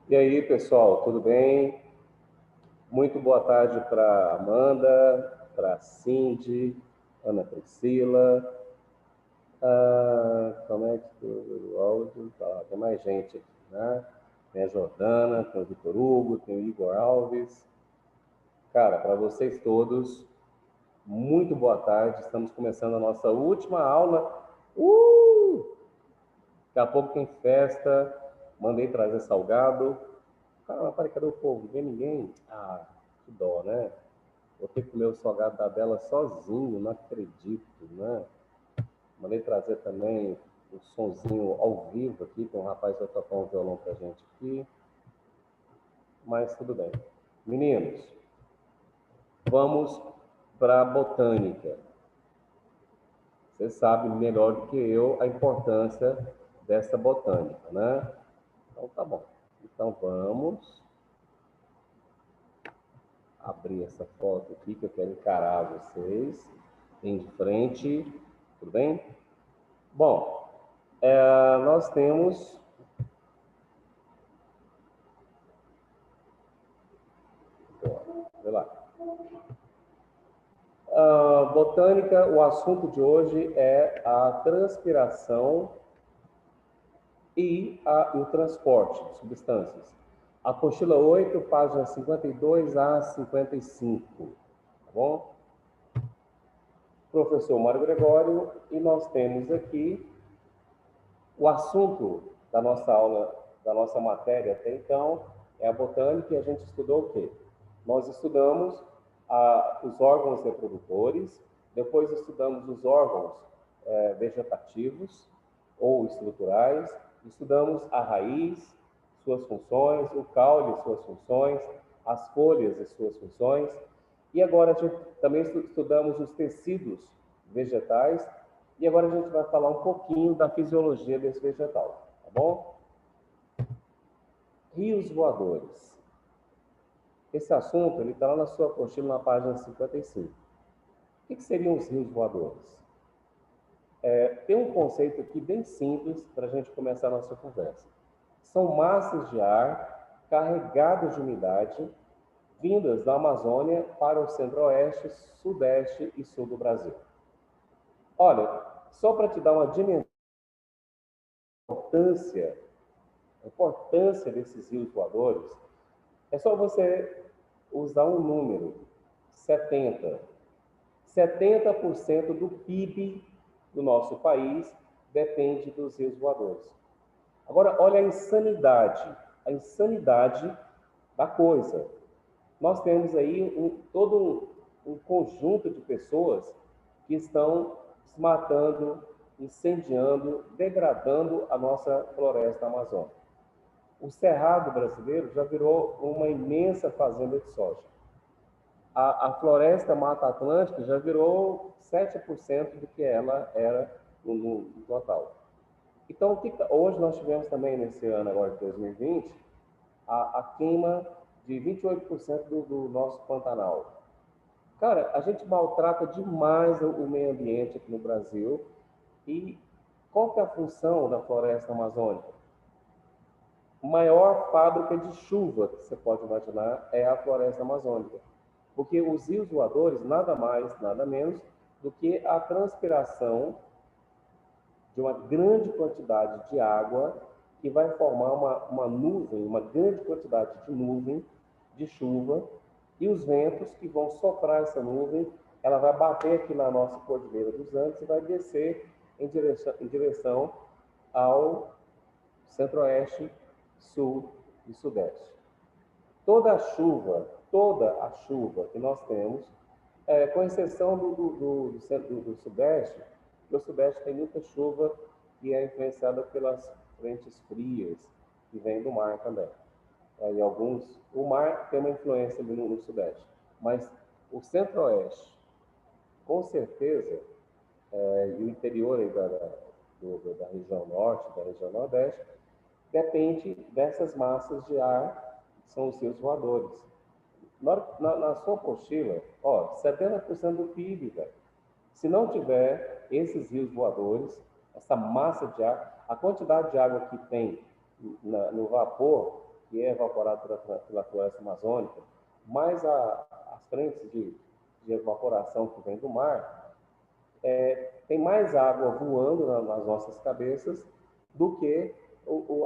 E aí, pessoal, tudo bem? Muito boa tarde para Amanda, para Cindy, Ana Priscila. Como é que o áudio? Tem mais gente aqui, né? Tem a Jordana, tem o Vitor Hugo, tem o Igor Alves. Cara, para vocês todos, muito boa tarde. Estamos começando a nossa última aula. Daqui a pouco tem festa. Mandei trazer salgado. Cara, peraí, cadê o povo? Não vem ninguém? Ah, que dó, né? Vou ter que comer o salgado da Bela sozinho, não acredito, né? Mandei trazer também o sonzinho ao vivo aqui, tem um rapaz que vai tocar um violão pra gente aqui. Mas tudo bem. Meninos, vamos para a botânica. Você sabe melhor do que eu a importância dessa botânica, né? Então tá bom. Então vamos abrir essa foto aqui que eu quero encarar vocês em frente, tudo bem? Bom, nós temos vê lá. Botânica, o assunto de hoje é a transpiração e o transporte de substâncias. Apostila 8, páginas 52 a 55, tá bom? Professor Mário Gregório, e nós temos aqui o assunto da nossa aula, da nossa matéria até então, é a botânica, e a gente estudou o quê? Nós estudamos os órgãos reprodutores, depois estudamos os órgãos vegetativos ou estruturais, estudamos a raiz, suas funções, o caule e suas funções, as folhas e suas funções, e agora a gente também estudamos os tecidos vegetais, e agora a gente vai falar um pouquinho da fisiologia desse vegetal, tá bom? Rios voadores. Esse assunto está lá na sua apostila, na página 55. O que seriam os rios voadores? Tem um conceito aqui bem simples para a gente começar a nossa conversa. São massas de ar carregadas de umidade vindas da Amazônia para o centro-oeste, sudeste e sul do Brasil. Olha, só para te dar uma dimensão a importância desses rios voadores, é só você usar um número, 70. 70% do PIB do nosso país depende dos rios voadores. Agora, olha a insanidade da coisa. Nós temos aí todo um conjunto de pessoas que estão se matando, incendiando, degradando a nossa floresta amazônica. O Cerrado brasileiro já virou uma imensa fazenda de soja. A floresta Mata Atlântica já virou 7% do que ela era no total. Então, hoje nós tivemos também, nesse ano agora de 2020, a queima de 28% do nosso Pantanal. Cara, a gente maltrata demais o meio ambiente aqui no Brasil. E qual que é a função da floresta amazônica? A maior fábrica de chuva que você pode imaginar é a floresta amazônica. Porque os rios voadores, nada mais, nada menos do que a transpiração de uma grande quantidade de água que vai formar uma nuvem, uma grande quantidade de nuvem de chuva, e os ventos que vão soprar essa nuvem, ela vai bater aqui na nossa Cordilheira dos Andes e vai descer em direção ao centro-oeste, sul e sudeste. Toda a chuva que nós temos, com exceção do sudeste, porque o sudeste tem muita chuva que é influenciada pelas frentes frias que vêm do mar também. O mar tem uma influência ali no sudeste, mas o centro-oeste, com certeza, e o interior aí da região norte, da região nordeste, depende dessas massas de ar, que são os rios voadores. Na sua apostila, 70% do PIB, velho. Se não tiver esses rios voadores, essa massa de ar, a quantidade de água que tem no vapor que é evaporado pela floresta amazônica, mais as frentes de evaporação que vem do mar, tem mais água voando nas nossas cabeças do que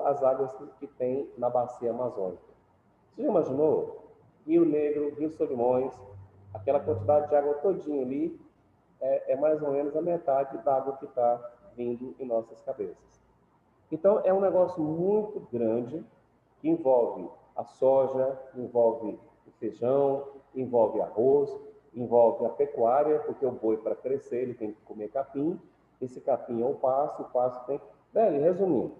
as águas que tem na bacia amazônica. Você já imaginou? Rio Negro, Rio Solimões, aquela quantidade de água todinha ali, é mais ou menos a metade da água que está vindo em nossas cabeças. Então, é um negócio muito grande que envolve a soja, envolve o feijão, envolve arroz, envolve a pecuária, porque o boi, para crescer, ele tem que comer capim. Esse capim é o pasto tem... Velho, resumindo,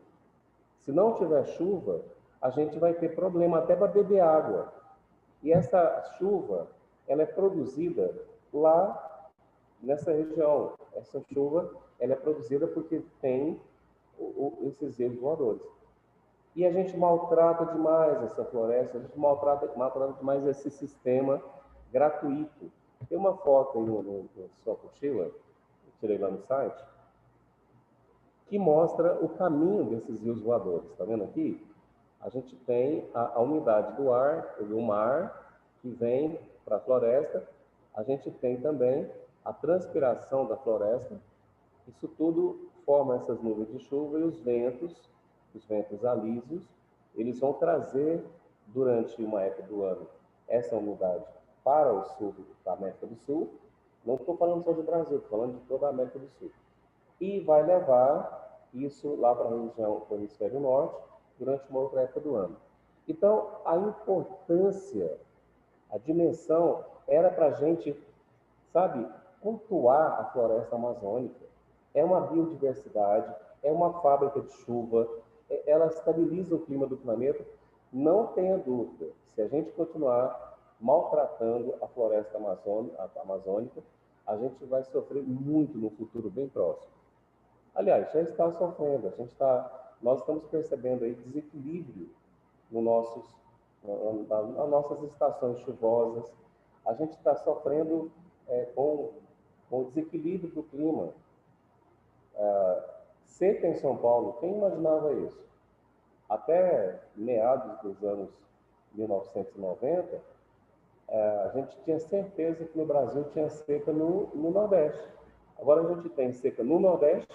se não tiver chuva, a gente vai ter problema até para beber água. E essa chuva, ela é produzida lá nessa região. Essa chuva, ela é produzida porque tem esses rios voadores. E a gente maltrata demais essa floresta, a gente maltrata demais esse sistema gratuito. Tem uma foto aí no sua apostila, eu tirei lá no site, que mostra o caminho desses rios voadores. Está vendo aqui? A gente tem a umidade do ar, do mar, que vem para a floresta. A gente tem também a transpiração da floresta. Isso tudo forma essas nuvens de chuva e os ventos alísios, eles vão trazer, durante uma época do ano, essa umidade para o sul da América do Sul. Não estou falando só do Brasil, estou falando de toda a América do Sul. E vai levar isso lá para a região do hemisfério norte, durante uma outra época do ano. Então, a importância, a dimensão, era para a gente, sabe, cultuar a floresta amazônica. É uma biodiversidade, é uma fábrica de chuva, ela estabiliza o clima do planeta. Não tenha dúvida, se a gente continuar maltratando a floresta amazônica, a gente vai sofrer muito no futuro bem próximo. Aliás, já está sofrendo, nós estamos percebendo aí desequilíbrio nas nossas estações chuvosas. A gente está sofrendo com o desequilíbrio do clima. Seca em São Paulo, quem imaginava isso? Até meados dos anos 1990, a gente tinha certeza que no Brasil tinha seca no Nordeste. Agora a gente tem seca no Nordeste,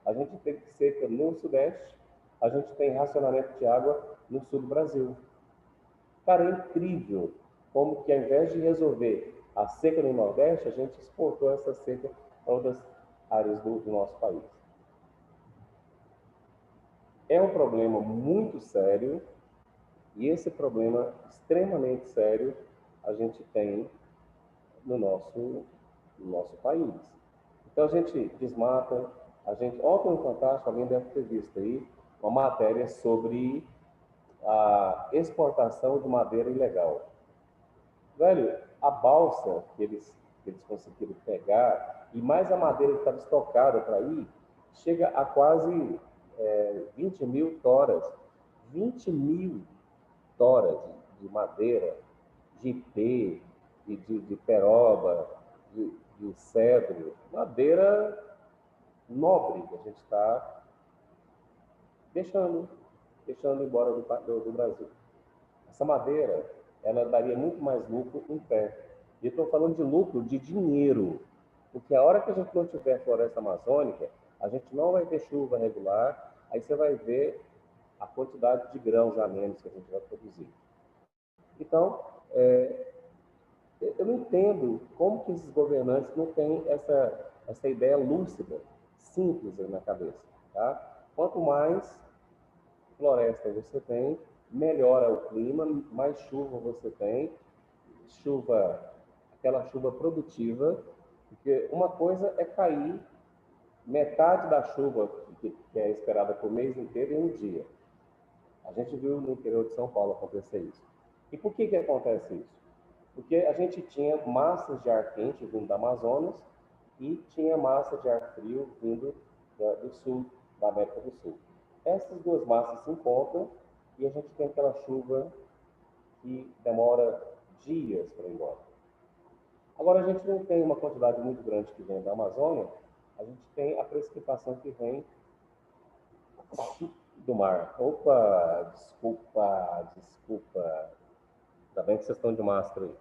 a gente tem seca no Sudeste, a gente tem racionamento de água no Sul do Brasil. Cara, é incrível como que ao invés de resolver a seca no Nordeste, a gente exportou essa seca para outras áreas do nosso país. É um problema muito sério, e esse problema extremamente sério a gente tem no nosso país. Então a gente desmata, ontem no Fantástico, alguém deve ter visto aí, uma matéria sobre a exportação de madeira ilegal. Velho, a balsa que eles conseguiram pegar, e mais a madeira que estava estocada para ir, chega a quase 20 mil toras. 20 mil toras de madeira, de ipê, de peroba, de cedro, madeira nobre que a gente está deixando embora do Brasil. Essa madeira, ela daria muito mais lucro em pé. E estou falando de lucro de dinheiro, porque a hora que a gente não tiver floresta amazônica, a gente não vai ter chuva regular, aí você vai ver a quantidade de grãos a menos que a gente vai produzir. Então, eu não entendo como que esses governantes não têm essa ideia lúcida, simples na cabeça. Tá? Quanto mais floresta você tem, melhora o clima, mais chuva você tem, aquela chuva produtiva, porque uma coisa é cair metade da chuva que é esperada por mês inteiro em um dia. A gente viu no interior de São Paulo acontecer isso. E por que acontece isso? Porque a gente tinha massas de ar quente vindo do Amazonas e tinha massa de ar frio vindo do sul, da América do Sul. Essas duas massas se encontram e a gente tem aquela chuva que demora dias para ir embora. Agora, a gente não tem uma quantidade muito grande que vem da Amazônia, a gente tem a precipitação que vem Do mar. Opa, desculpa, desculpa. Ainda bem que vocês estão de máscara aí.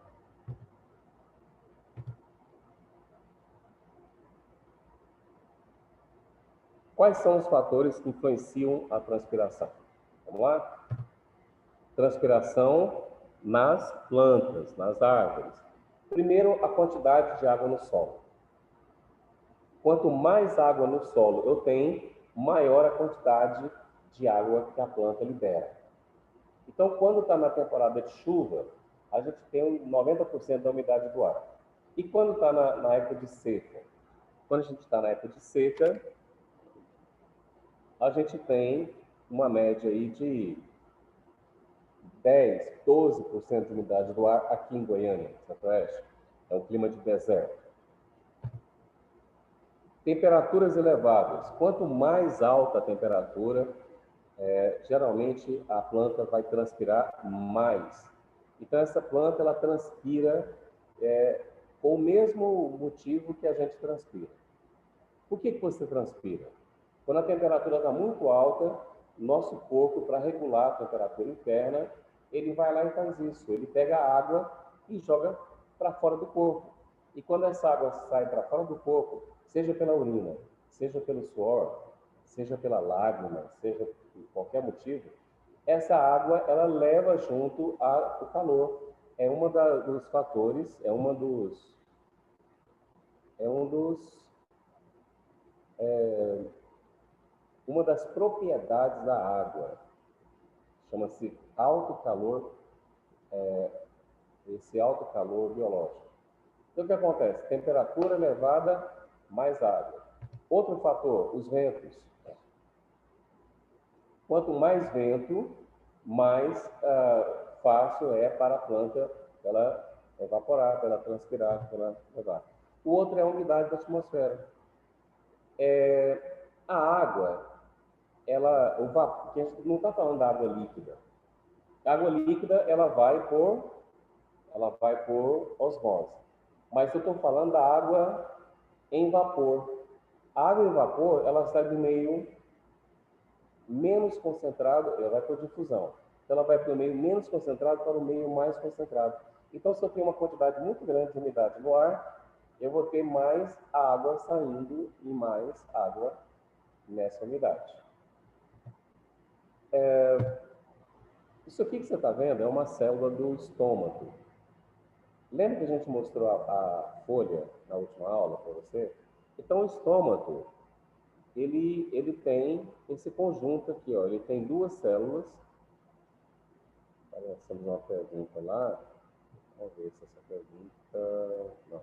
Quais são os fatores que influenciam a transpiração? Vamos lá? Transpiração nas plantas, nas árvores. Primeiro, a quantidade de água no solo. Quanto mais água no solo eu tenho, maior a quantidade de água que a planta libera. Então, quando está na temporada de chuva, a gente tem 90% da umidade do ar. E quando está na época de seca? Quando a gente está na época de seca, a gente tem uma média aí de 10, 12% de umidade do ar aqui em Goiânia, Centro-Oeste. É um clima de deserto. Temperaturas elevadas. Quanto mais alta a temperatura, geralmente a planta vai transpirar mais. Então, essa planta ela transpira com o mesmo motivo que a gente transpira. Por que você transpira? Quando a temperatura está muito alta, nosso corpo, para regular a temperatura interna, ele vai lá e faz isso. Ele pega a água e joga para fora do corpo. E quando essa água sai para fora do corpo, seja pela urina, seja pelo suor, seja pela lágrima, seja por qualquer motivo, essa água ela leva junto o calor. É uma dos fatores, é um dos uma das propriedades da água. Chama-se alto calor, esse alto calor biológico. Então, o que acontece? Temperatura elevada, mais água. Outro fator, os ventos. Quanto mais vento, mais fácil é para a planta ela evaporar, para ela transpirar, para ela levar. O outro é a umidade da atmosfera. A água, porque a gente não está falando da água líquida. A água líquida, ela vai por osmose. Mas eu estou falando da água em vapor. A água em vapor, ela sai do meio menos concentrado, ela vai por difusão. Então, ela vai para o meio menos concentrado para o meio mais concentrado. Então, se eu tenho uma quantidade muito grande de umidade no ar, eu vou ter mais água saindo e mais água nessa umidade. Isso aqui que você está vendo é uma célula do estômago. Lembra que a gente mostrou a folha na última aula para você? Então, o estômago, ele tem esse conjunto aqui, ó. Ele tem duas células. Nós temos uma pergunta lá. Vamos ver se essa pergunta... Não,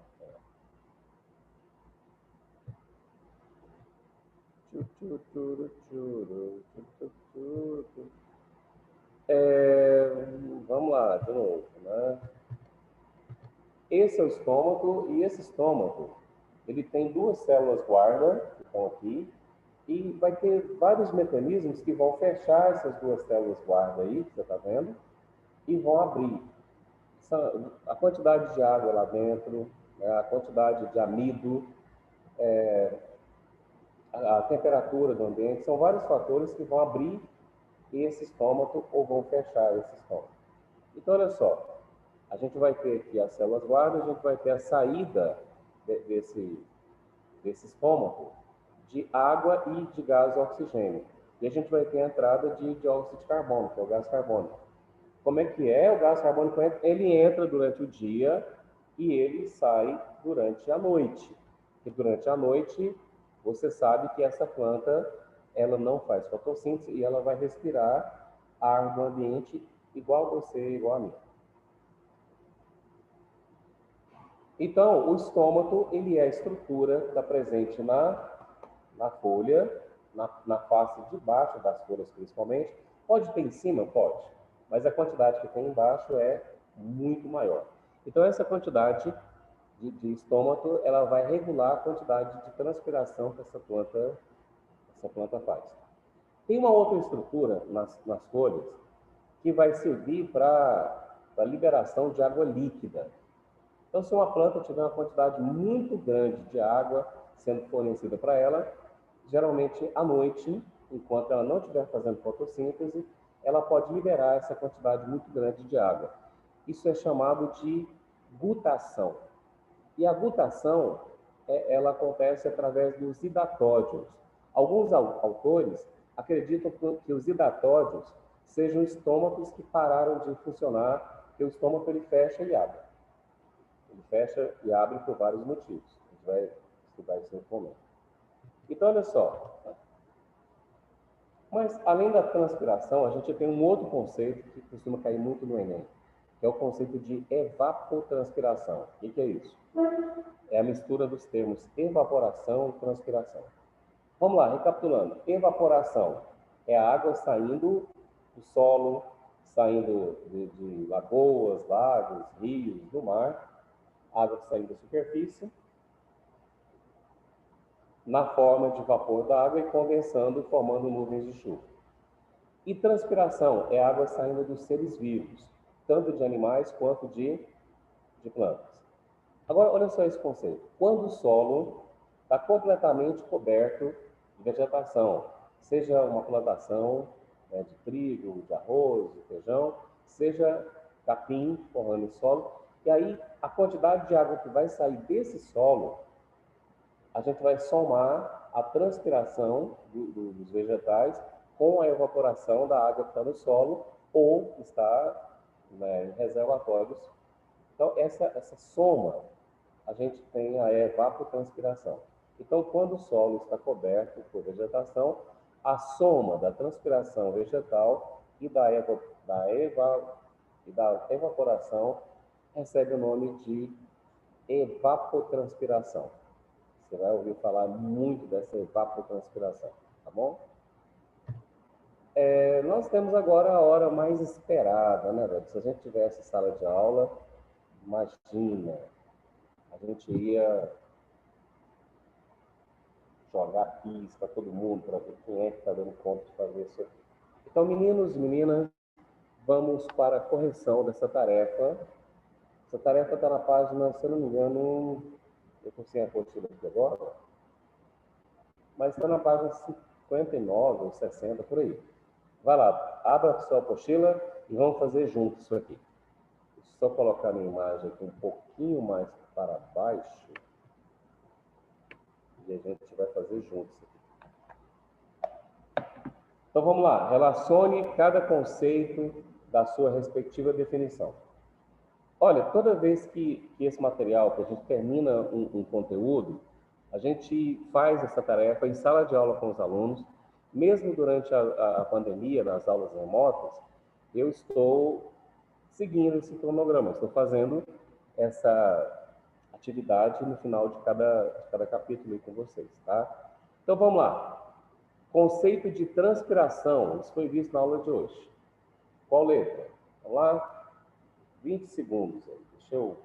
vamos lá, de novo, né? Esse é o estômago, e esse estômago, ele tem duas células guarda, que estão aqui, e vai ter vários mecanismos que vão fechar essas duas células guarda aí, que você está vendo, e vão abrir. A quantidade de água lá dentro, né, a quantidade de amido, a temperatura do ambiente, são vários fatores que vão abrir esse estômago ou vão fechar esse estômago. Então, olha só, a gente vai ter aqui as células guarda, a gente vai ter a saída desse estômago de água e de gás oxigênio. E a gente vai ter a entrada de dióxido de carbono, que é o gás carbônico. Como é que é? O gás carbônico, ele entra durante o dia e ele sai durante a noite. E durante a noite, você sabe que essa planta, ela não faz fotossíntese e ela vai respirar ar do ambiente igual você, igual a mim. Então, o estômago, ele é a estrutura que está presente na folha, na face de baixo das folhas principalmente. Pode ter em cima? Pode. Mas a quantidade que tem embaixo é muito maior. Então, essa quantidade de estômago, ela vai regular a quantidade de transpiração que essa planta faz. Tem uma outra estrutura nas folhas que vai servir para a liberação de água líquida. Então, se uma planta tiver uma quantidade muito grande de água sendo fornecida para ela, geralmente à noite enquanto ela não estiver fazendo fotossíntese, ela pode liberar essa quantidade muito grande de água. Isso é chamado de gutação. E a gutação, ela acontece através dos hidatódios. Alguns autores acreditam que os hidatódios sejam estômagos que pararam de funcionar, porque o estômago ele fecha e abre. Ele fecha e abre por vários motivos. A gente vai estudar isso em outro momento. Então, olha só. Mas, além da transpiração, a gente tem um outro conceito que costuma cair muito no Enem, que é o conceito de evapotranspiração. O que é isso? É a mistura dos termos evaporação e transpiração. Vamos lá, recapitulando. Evaporação é a água saindo do solo, saindo de lagoas, lagos, rios, do mar, água saindo da superfície, na forma de vapor da água e condensando, formando nuvens de chuva. E transpiração é a água saindo dos seres vivos, tanto de animais quanto de plantas. Agora, olha só esse conceito. Quando o solo está completamente coberto de vegetação, seja uma plantação de trigo, de arroz, de feijão, seja capim forrando o solo, e aí a quantidade de água que vai sair desse solo, a gente vai somar a transpiração dos vegetais com a evaporação da água que está no solo ou está em reservatórios. Então, essa soma, a gente tem a evapotranspiração. Então, quando o solo está coberto por vegetação, a soma da transpiração vegetal e da evaporação recebe o nome de evapotranspiração. Você vai ouvir falar muito dessa evapotranspiração, tá bom? Nós temos agora a hora mais esperada, né, velho? Se a gente tivesse sala de aula, imagina, a gente ia jogar pis para todo mundo, para ver quem é que está dando conta de fazer isso aqui. Então, meninos e meninas, vamos para a correção dessa tarefa. Essa tarefa está na página, se eu não me engano, eu estou sem a apostila aqui agora, mas está na página 59 ou 60, por aí. Vai lá, abra a sua apostila e vamos fazer juntos isso aqui. Deixa eu só colocar a minha imagem aqui um pouquinho mais para baixo e a gente vai fazer juntos isso aqui. Então vamos lá, relacione cada conceito da sua respectiva definição. Olha, toda vez que esse material, que a gente termina um conteúdo, a gente faz essa tarefa em sala de aula com os alunos. Mesmo durante a pandemia, nas aulas remotas, eu estou seguindo esse cronograma, estou fazendo essa atividade no final de cada capítulo aí com vocês, tá? Então, vamos lá. Conceito de transpiração, isso foi visto na aula de hoje. Qual letra? Vamos lá? 20 segundos aí. Deixa eu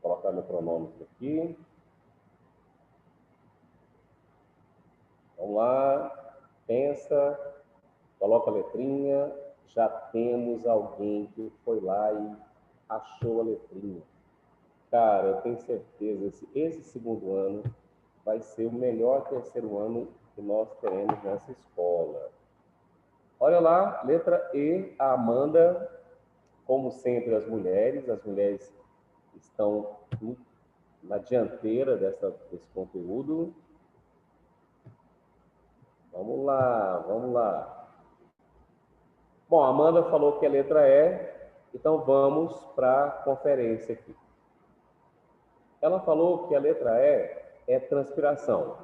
colocar meu cronômetro aqui. Vamos lá. Pensa, coloca a letrinha, já temos alguém que foi lá e achou a letrinha. Cara, eu tenho certeza, esse segundo ano vai ser o melhor terceiro ano que nós teremos nessa escola. Olha lá, letra E, a Amanda, como sempre as mulheres estão na dianteira desse conteúdo. Vamos lá, vamos lá. Bom, a Amanda falou que a letra E, então vamos para a conferência aqui. Ela falou que a letra E é transpiração,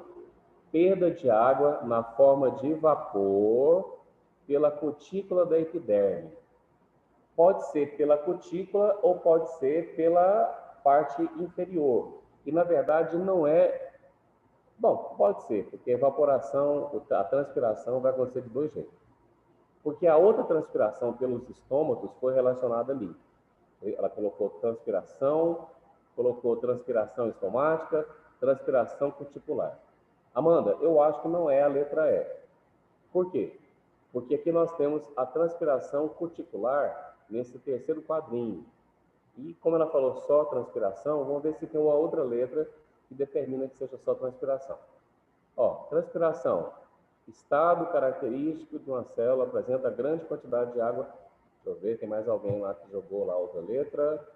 perda de água na forma de vapor pela cutícula da epiderme. Pode ser pela cutícula ou pode ser pela parte inferior. E, na verdade, não é... Bom, pode ser, porque a evaporação, a transpiração vai acontecer de dois jeitos. Porque a outra transpiração pelos estômatos foi relacionada ali. Ela colocou transpiração estomática, transpiração cuticular. Amanda, eu acho que não é a letra E. Por quê? Porque aqui nós temos a transpiração cuticular nesse terceiro quadrinho. E como ela falou só transpiração, vamos ver se tem uma outra letra que determina que seja só transpiração. Ó, transpiração Estado característico de uma célula apresenta grande quantidade de água. Deixa eu ver, tem mais alguém lá que jogou lá outra letra.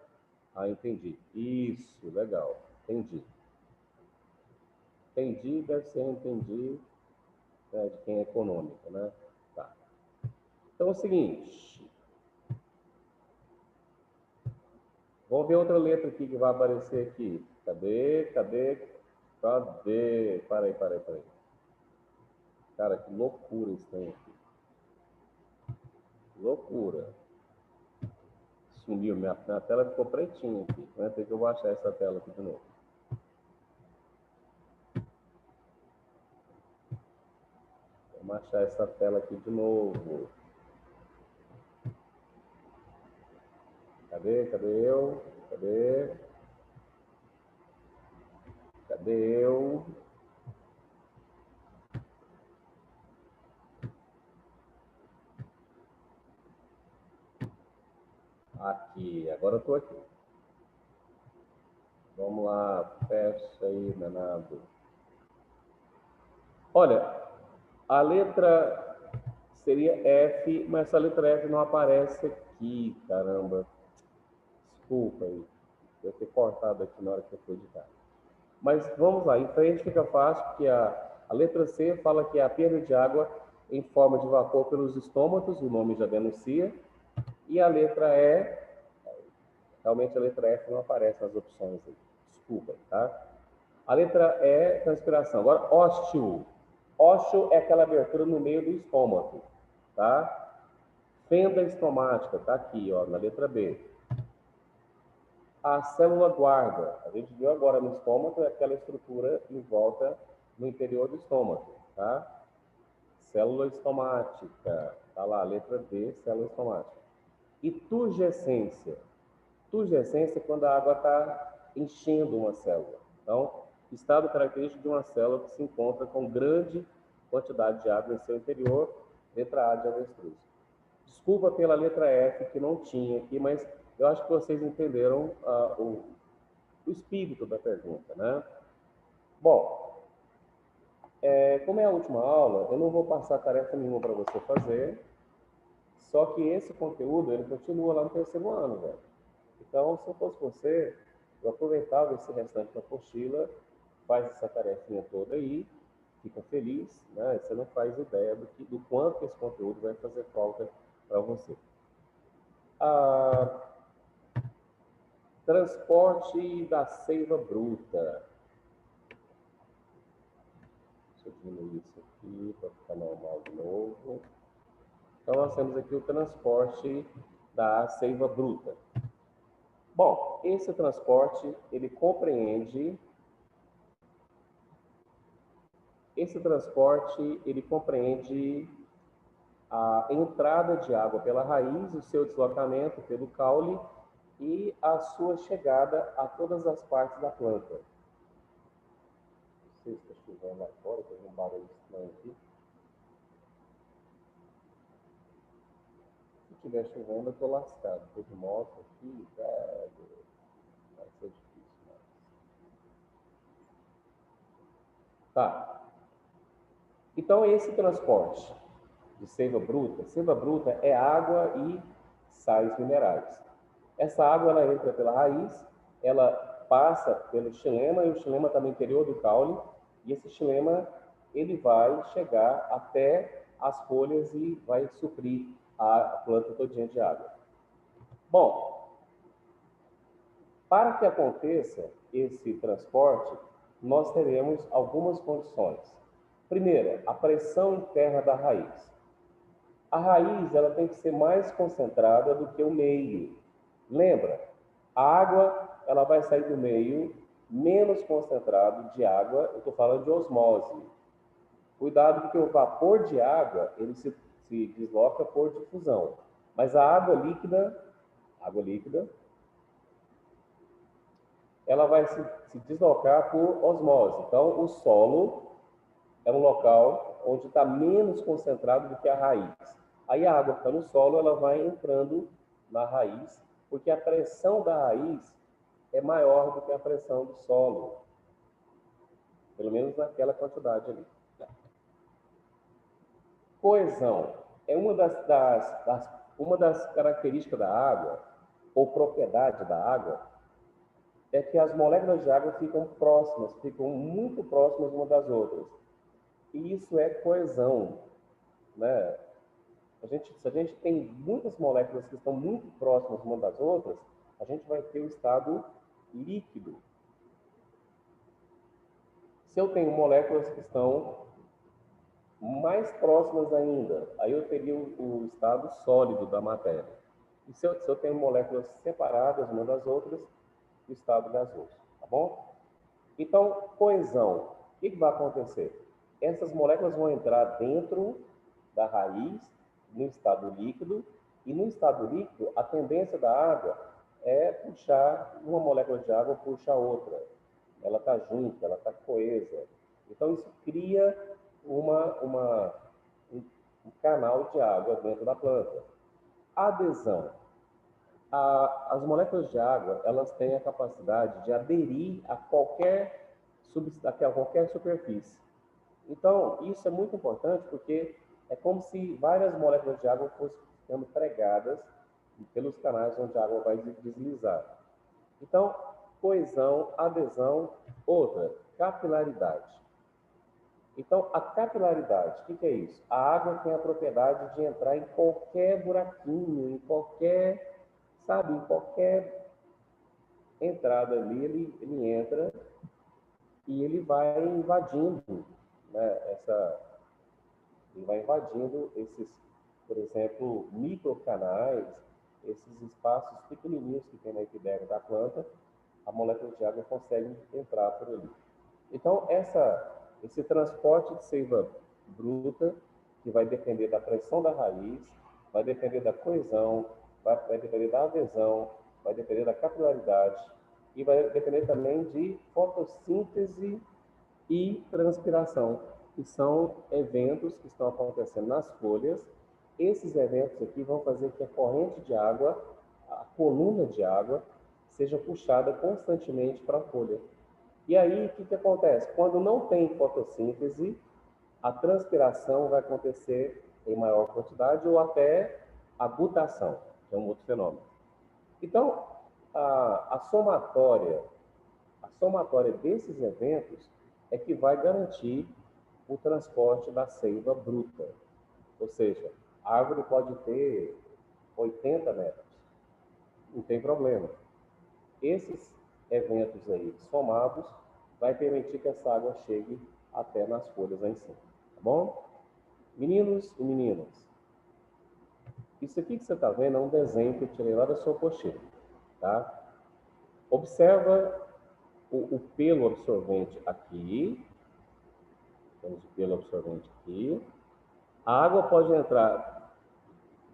Ah, entendi. Isso, legal. Entendi. Entendi, deve ser entendi, né, de quem é econômico, né? Tá. Então é o seguinte. Vamos ver outra letra aqui que vai aparecer aqui. Cadê? Parei. Cara, que loucura isso tem aqui. Loucura. Sumiu, minha tela ficou pretinha aqui. Vai ter que eu vou achar essa tela aqui de novo. Vamos achar essa tela aqui de novo. Cadê eu? Cadê eu? Aqui, agora eu tô aqui. Vamos lá, fecha aí, danado. Olha, a letra seria F, mas essa letra F não aparece aqui, caramba. Desculpa aí, deve ter cortado aqui na hora que eu fui editar. Mas vamos lá, em frente fica fácil, porque a letra C fala que é a perda de água em forma de vapor pelos estômatos, o nome já denuncia. E a letra E, realmente a letra F não aparece nas opções aí. Desculpa, tá? A letra E é transpiração. Agora, ósteo. Ósteo é aquela abertura no meio do estômago, tá? Fenda estomática, tá aqui, ó, na letra B. A célula guarda, a gente viu agora no estômago, é aquela estrutura em volta no interior do estômago, tá? Célula estomática, tá lá, letra D, célula estomática. E turgescência. Turgescência é quando a água está enchendo uma célula. Então, estado característico de uma célula que se encontra com grande quantidade de água em seu interior, letra A de avestruz. Desculpa pela letra F, que não tinha aqui, mas eu acho que vocês entenderam o espírito da pergunta, né? Bom, como é a última aula, eu não vou passar tarefa nenhuma para você fazer, só que esse conteúdo, ele continua lá no terceiro ano, velho. Então, se eu fosse você, eu aproveitava esse restante da apostila, faz essa tarefinha toda aí, fica feliz, né? Você não faz ideia do quanto esse conteúdo vai fazer falta para você. Transporte da seiva bruta. Deixa eu diminuir isso aqui para ficar normal de novo. Então, nós temos aqui o transporte da seiva bruta. Bom, esse transporte, ele compreende a entrada de água pela raiz, o seu deslocamento pelo caule e a sua chegada a todas as partes da planta. Não sei se está chovendo lá fora, tem um barulho estranho aqui. Se estiver chovendo, eu estou lascado. Estou de moto aqui, vai ser difícil. Mas... Tá. Então, esse transporte de seiva bruta é água e sais minerais. Essa água ela entra pela raiz, ela passa pelo xilema, e o xilema está no interior do caule, e esse xilema ele vai chegar até as folhas e vai suprir a planta todinha de água. Bom, para que aconteça esse transporte, nós teremos algumas condições. Primeira, a pressão interna da raiz. A raiz ela tem que ser mais concentrada do que o meio. Lembra? A água ela vai sair do meio menos concentrado de água, eu estou falando de osmose. Cuidado porque o vapor de água ele se desloca por difusão. Mas a água líquida, ela vai se deslocar por osmose. Então, o solo é um local onde está menos concentrado do que a raiz. Aí a água que está no solo, ela vai entrando na raiz, porque a pressão da raiz é maior do que a pressão do solo. Pelo menos naquela quantidade ali. Coesão é uma das características da água, ou propriedade da água, é que as moléculas de água ficam próximas, ficam muito próximas umas das outras. E isso é coesão, né? Se a gente tem muitas moléculas que estão muito próximas umas das outras, a gente vai ter o estado líquido. Se eu tenho moléculas que estão mais próximas ainda, aí eu teria o estado sólido da matéria. E se eu tenho moléculas separadas umas das outras, o estado gasoso, tá bom? Então, coesão, o que vai acontecer? Essas moléculas vão entrar dentro da raiz, no estado líquido, e no estado líquido, a tendência da água é puxar, uma molécula de água puxa a outra. Ela está junta, ela está coesa. Então, isso cria um canal de água dentro da planta. Adesão. As moléculas de água, elas têm a capacidade de aderir a qualquer superfície. Então, isso é muito importante porque é como se várias moléculas de água fossem ficando pregadas pelos canais onde a água vai deslizar. Então, coesão, adesão, outra, capilaridade. Então, a capilaridade, o que é isso? A água tem a propriedade de entrar em qualquer buraquinho, em qualquer entrada ali, ele entra e ele vai invadindo, né, ele vai invadindo esses, por exemplo, microcanais, esses espaços pequenininhos que tem na epiderme da planta, a molécula de água consegue entrar por ali. Então, esse transporte de seiva bruta, que vai depender da pressão da raiz, vai depender da coesão, vai depender da adesão, vai depender da capilaridade e vai depender também de fotossíntese e transpiração, que são eventos que estão acontecendo nas folhas. Esses eventos aqui vão fazer que a corrente de água, a coluna de água, seja puxada constantemente para a folha. E aí, o que acontece? Quando não tem fotossíntese, a transpiração vai acontecer em maior quantidade ou até a butação, que é um outro fenômeno. Então, a somatória desses eventos é que vai garantir o transporte da seiva bruta. Ou seja, a árvore pode ter 80 metros, não tem problema. Esses eventos aí somados vai permitir que essa água chegue até nas folhas lá em cima, tá bom? Meninos e meninas, isso aqui que você está vendo é um desenho que eu tirei lá da sua apostila, tá? Observa o pelo absorvente aqui, temos o pelo absorvente aqui. A água pode entrar,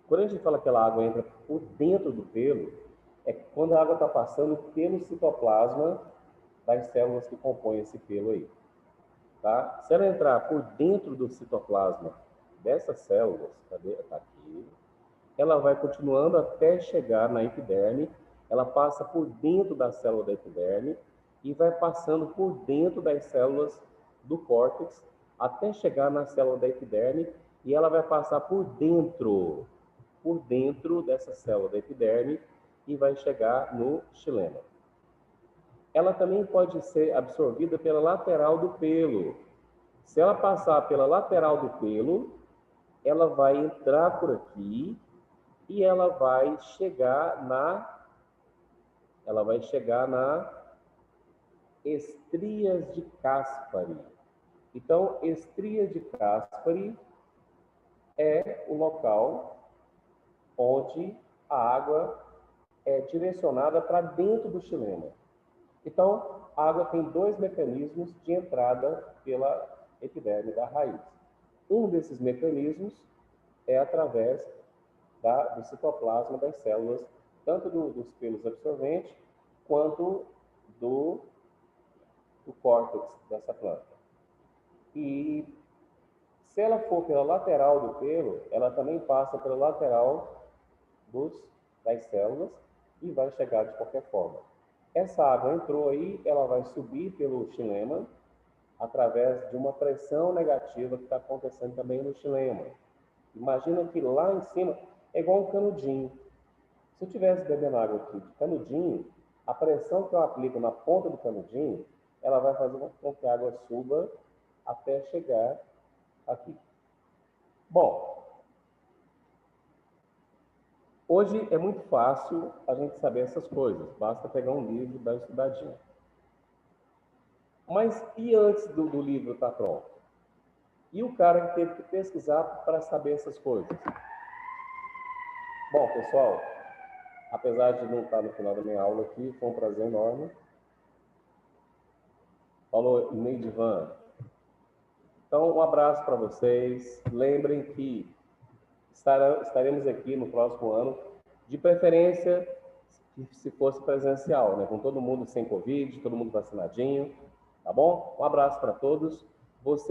quando a gente fala que aquela água entra por dentro do pelo, é quando a água está passando pelo citoplasma das células que compõem esse pelo aí. Tá? Se ela entrar por dentro do citoplasma dessas células, cadê? Tá aqui. Ela vai continuando até chegar na epiderme, ela passa por dentro da célula da epiderme e vai passando por dentro das células do córtex até chegar na célula da epiderme e ela vai passar por dentro dessa célula da epiderme e vai chegar no xilema. Ela também pode ser absorvida pela lateral do pelo. Se ela passar pela lateral do pelo, ela vai entrar por aqui e ela vai chegar na estrias de Caspary. Então, estrias de Caspary é o local onde a água é direcionada para dentro do xilema. Então, a água tem dois mecanismos de entrada pela epiderme da raiz. Um desses mecanismos é através do citoplasma das células, tanto dos pelos absorventes, quanto do córtex dessa planta. E se ela for pela lateral do pelo, ela também passa pela lateral das células e vai chegar de qualquer forma. Essa água entrou aí, ela vai subir pelo xilema através de uma pressão negativa que está acontecendo também no xilema. Imagina que lá em cima é igual um canudinho. Se eu estivesse bebendo água aqui de canudinho, a pressão que eu aplico na ponta do canudinho, ela vai fazer com que a água suba até chegar aqui. Bom, hoje é muito fácil a gente saber essas coisas. Basta pegar um livro e dar uma estudadinha. Mas e antes do livro estar pronto? E o cara que teve que pesquisar para saber essas coisas? Bom, pessoal, apesar de não estar no final da minha aula aqui, foi um prazer enorme. Falou, Neidivan. Então, um abraço para vocês. Lembrem que estaremos aqui no próximo ano, de preferência, se fosse presencial, né? Com todo mundo sem Covid, todo mundo vacinadinho, tá bom? Um abraço para todos. Você